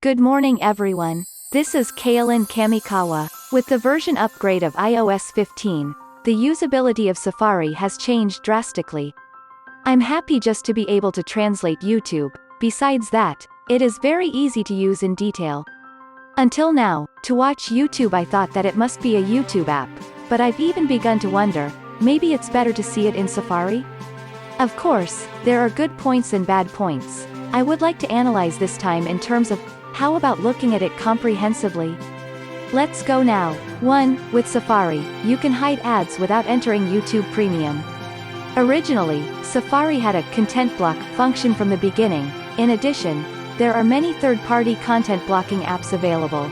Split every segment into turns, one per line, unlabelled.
Good morning everyone. This is Kailin Kamikawa. With the version upgrade of iOS 15, the usability of Safari has changed drastically. I'm happy just to be able to translate YouTube. Besides that, it is very easy to use in detail. Until now, to watch YouTube I thought that it must be a YouTube app, but I've even begun to wonder, maybe it's better to see it in Safari? Of course, there are good points and bad points. I would like to analyze this time in terms of, how about looking at it comprehensively? Let's go now. 1. With Safari, you can hide ads without entering YouTube Premium. Originally, Safari had a content block function from the beginning. In addition, there are many third-party content blocking apps available.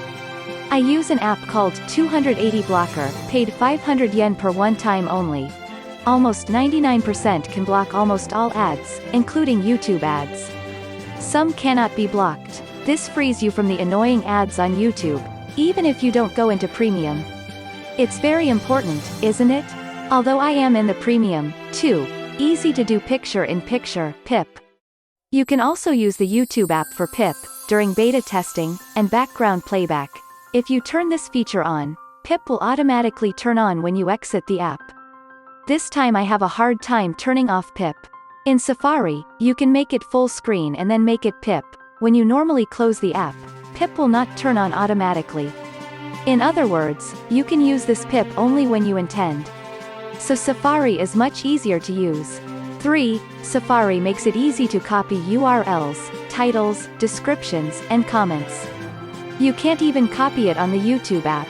I use an app called 280 Blocker, paid 500 yen per one time only. Almost 99% can block almost all ads, including YouTube ads. Some cannot be blocked. This frees you from the annoying ads on YouTube, even if you don't go into Premium. It's very important, isn't it? Although I am in the Premium, too. Easy to do picture-in-picture, PIP. You can also use the YouTube app for PIP, during beta testing, and background playback. If you turn this feature on, PIP will automatically turn on when you exit the app. This time I have a hard time turning off PIP. In Safari, you can make it full screen and then make it PIP. When you normally close the app, PIP will not turn on automatically. In other words, you can use this PIP only when you intend. So Safari is much easier to use. 3. Safari makes it easy to copy URLs, titles, descriptions, and comments. You can't even copy it on the YouTube app.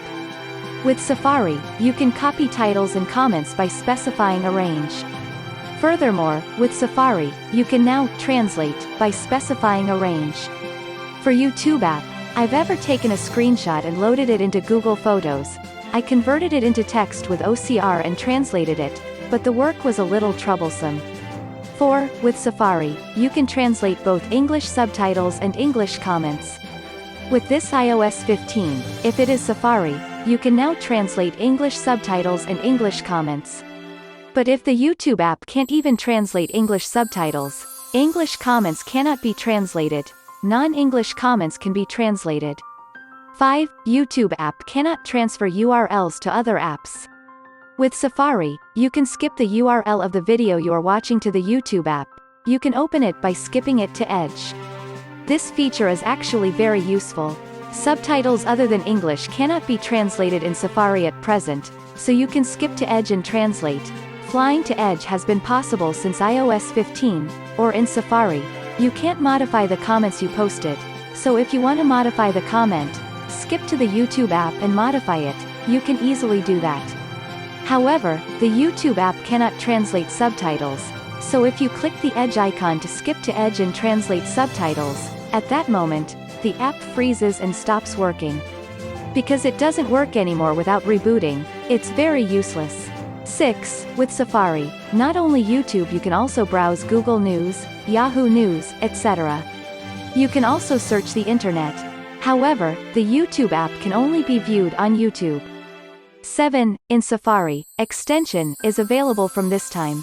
With Safari, you can copy titles and comments by specifying a range. Furthermore, with Safari, you can now translate by specifying a range. For YouTube app, I've ever taken a screenshot and loaded it into Google Photos. I converted it into text with OCR and translated it, but the work was a little troublesome. 4. With Safari, you can translate both English subtitles and English comments. With this iOS 15, if it is Safari, you can now translate English subtitles and English comments. But if the YouTube app can't even translate English subtitles, English comments cannot be translated, non-English comments can be translated. 5. YouTube app cannot transfer URLs to other apps. With Safari, you can skip the URL of the video you are watching to the YouTube app. You can open it by skipping it to Edge. This feature is actually very useful. Subtitles other than English cannot be translated in Safari at present, so you can skip to Edge and translate. Flying to Edge has been possible since iOS 15, or in Safari, you can't modify the comments you posted, so if you want to modify the comment, skip to the YouTube app and modify it, you can easily do that. However, the YouTube app cannot translate subtitles, so if you click the Edge icon to skip to Edge and translate subtitles, at that moment, the app freezes and stops working. Because it doesn't work anymore without rebooting, it's very useless. 6. With Safari, not only YouTube, you can also browse Google News, Yahoo News, etc. You can also search the internet. However, the YouTube app can only be viewed on YouTube. 7. In Safari, extension is available from this time.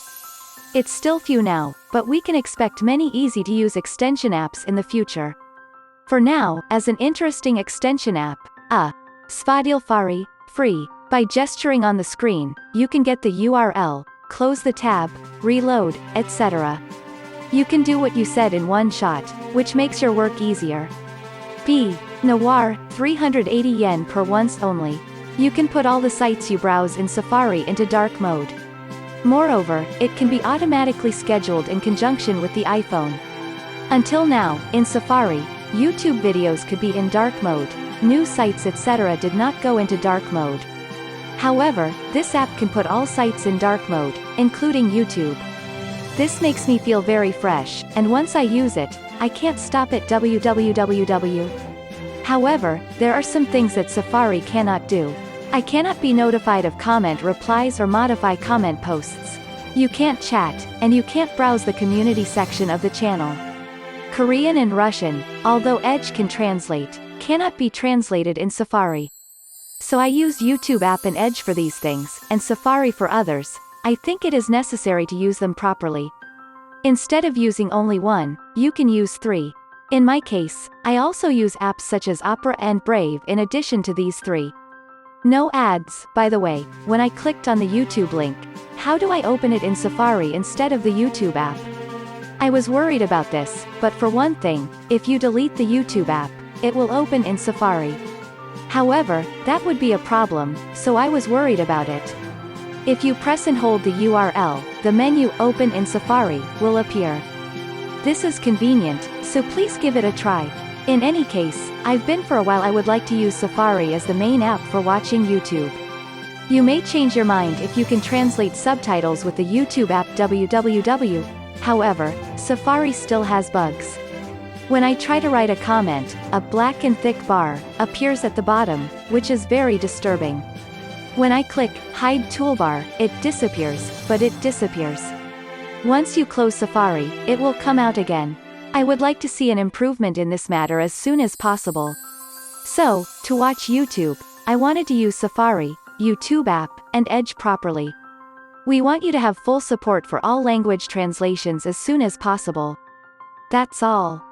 It's still few now, but we can expect many easy-to-use extension apps in the future. For now, as an interesting extension app, Svadilfari, free. By gesturing on the screen, you can get the URL, close the tab, reload, etc. You can do what you said in one shot, which makes your work easier. B. Noir, 380 yen per once only. You can put all the sites you browse in Safari into dark mode. Moreover, it can be automatically scheduled in conjunction with the iPhone. Until now, in Safari, YouTube videos could be in dark mode, news sites etc. did not go into dark mode. However, this app can put all sites in dark mode, including YouTube. This makes me feel very fresh, and once I use it, I can't stop at www. However, there are some things that Safari cannot do. I cannot be notified of comment replies or modify comment posts. You can't chat, and you can't browse the community section of the channel. Korean and Russian, although Edge can translate, cannot be translated in Safari. So I use YouTube app and Edge for these things, and Safari for others. I think it is necessary to use them properly. Instead of using only one, you can use 3. In my case, I also use apps such as Opera and Brave in addition to these three. No ads, by the way, when I clicked on the YouTube link. How do I open it in Safari instead of the YouTube app? I was worried about this, but for one thing, if you delete the YouTube app, it will open in Safari. However, that would be a problem, so I was worried about it. If you press and hold the URL, the menu Open in Safari will appear. This is convenient, so please give it a try. In any case, I've been for a while. I would like to use Safari as the main app for watching YouTube. You may change your mind if you can translate subtitles with the YouTube app www. However, Safari still has bugs. When I try to write a comment, a black and thick bar appears at the bottom, which is very disturbing. When I click Hide Toolbar, it disappears, but it disappears. Once you close Safari, it will come out again. I would like to see an improvement in this matter as soon as possible. So, to watch YouTube, I wanted to use Safari, YouTube app, and Edge properly. We want you to have full support for all language translations as soon as possible. That's all.